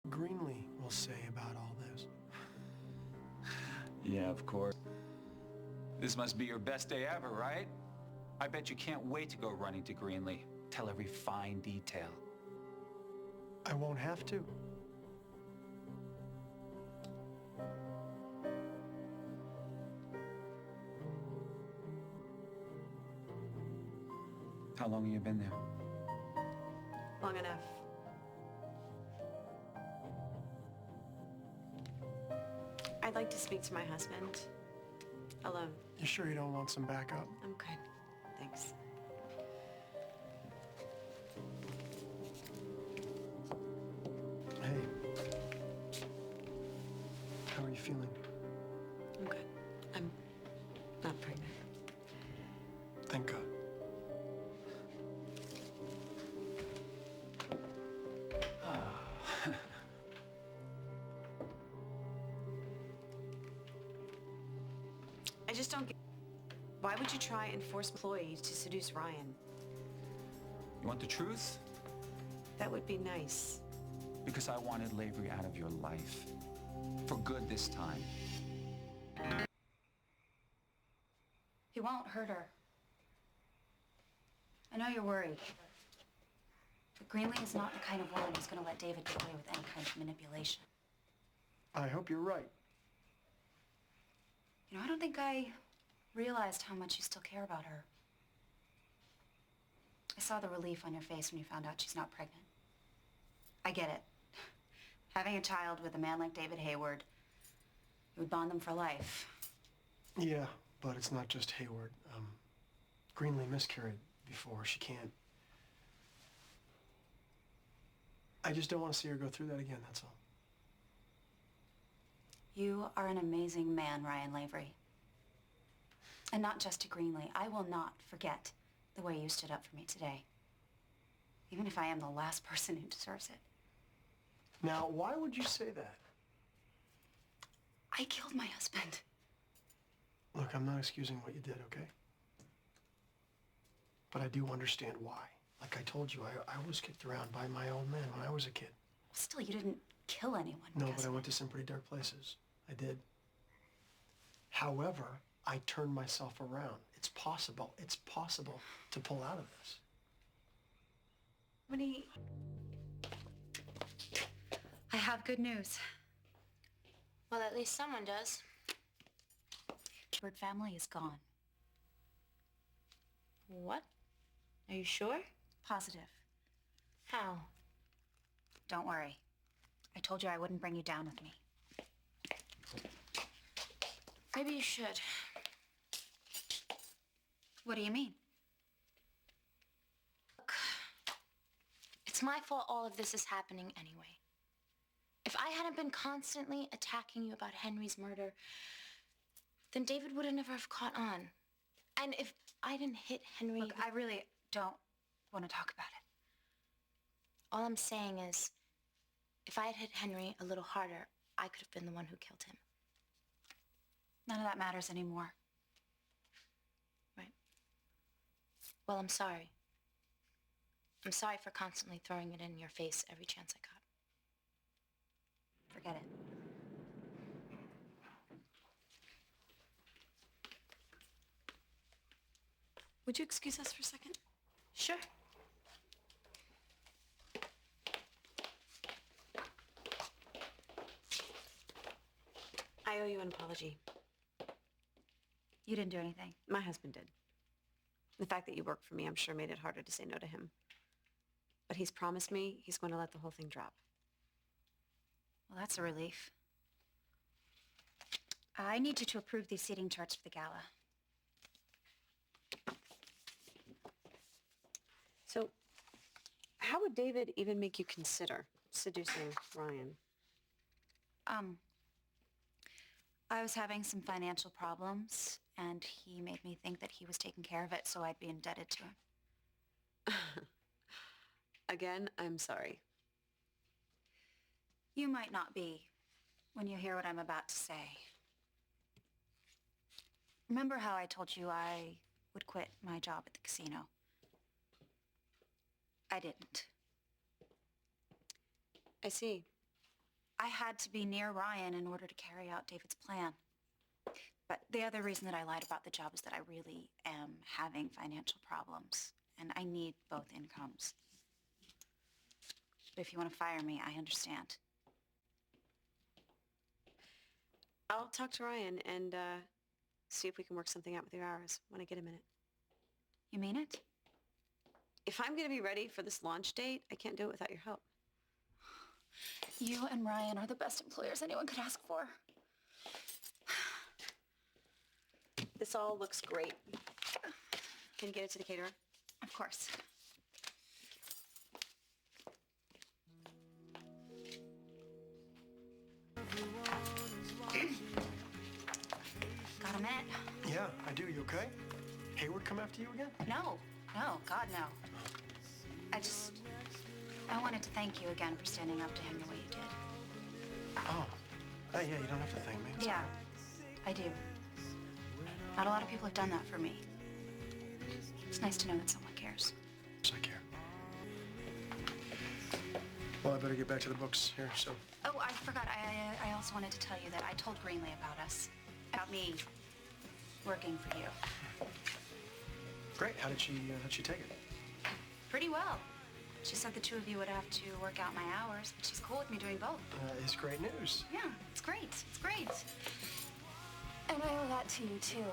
Greenlee will say about all this. Yeah, of course. This must be your best day ever, right? I bet you can't wait to go running to Greenlee. Tell every fine detail. I won't have to. How long have you been there? Long enough. I'd like to speak to my husband. Alone. You sure you don't want some backup? I'm good. Thanks. Hey. How are you feeling? I'm good. I'm not pregnant. Thank God. I just don't get... Why would you try and force employees to seduce Ryan? You want the truth? That would be nice. Because I wanted Lavery out of your life. For good this time. He won't hurt her. I know you're worried, but Greenlee is not the kind of woman who's going to let David get away with any kind of manipulation. I hope you're right. You know, I don't think I realized how much you still care about her. I saw the relief on your face when you found out she's not pregnant. I get it. Having a child with a man like David Hayward, it would bond them for life. Yeah, but it's not just Hayward. Greenlee miscarried before. She can't. I just don't want to see her go through that again, that's all. You are an amazing man, Ryan Lavery. And not just to Greenlee. I will not forget the way you stood up for me today. Even if I am the last person who deserves it. Now, why would you say that? I killed my husband. Look, I'm not excusing what you did, okay? But I do understand why. Like I told you, I was kicked around by my old man when I was a kid. Still, you didn't kill anyone. No, but I went to some pretty dark places. I did. However, I turned myself around. It's possible. It's possible to pull out of this. I have good news. Well, at least someone does. The Bird family is gone. What? Are you sure? Positive. How? Don't worry. I told you I wouldn't bring you down with me. Maybe you should. What do you mean? Look, it's my fault all of this is happening anyway. If I hadn't been constantly attacking you about Henry's murder, then David would have never have caught on. And if I didn't hit Henry... Look, I really don't want to talk about it. All I'm saying is, if I had hit Henry a little harder, I could have been the one who killed him. None of that matters anymore. Right. Well, I'm sorry. I'm sorry for constantly throwing it in your face every chance I got. Forget it. Would you excuse us for a second? Sure. I owe you an apology. You didn't do anything. My husband did. The fact that you worked for me, I'm sure, made it harder to say no to him. But he's promised me he's going to let the whole thing drop. Well, that's a relief. I need you to approve these seating charts for the gala. So, how would David even make you consider seducing Ryan? I was having some financial problems, and he made me think that he was taking care of it, so I'd be indebted to him. Again, I'm sorry. You might not be when you hear what I'm about to say. Remember how I told you I would quit my job at the casino? I didn't. I see. I had to be near Ryan in order to carry out David's plan. But the other reason that I lied about the job is that I really am having financial problems, and I need both incomes. But if you want to fire me, I understand. I'll talk to Ryan and see if we can work something out with your hours when I get a minute. You mean it? If I'm going to be ready for this launch date, I can't do it without your help. You and Ryan are the best employers anyone could ask for. This all looks great. Can you get it to the caterer? Of course. Got a minute? Yeah, I do. You okay? Hayward come after you again? No, God, no. I wanted to thank you again for standing up to him the way you did. Oh. Hey, yeah, you don't have to thank me. It's Yeah, I do. Not a lot of people have done that for me. It's nice to know that someone cares. yes, I care. Well, I better get back to the books here, so. Oh, I forgot. I also wanted to tell you that I told Greenlee about us. About me working for you. Great. How'd she take it? Pretty well. She said the two of you would have to work out my hours, but she's cool with me doing both. It's great news. Yeah, it's great. It's great. And I owe that to you, too.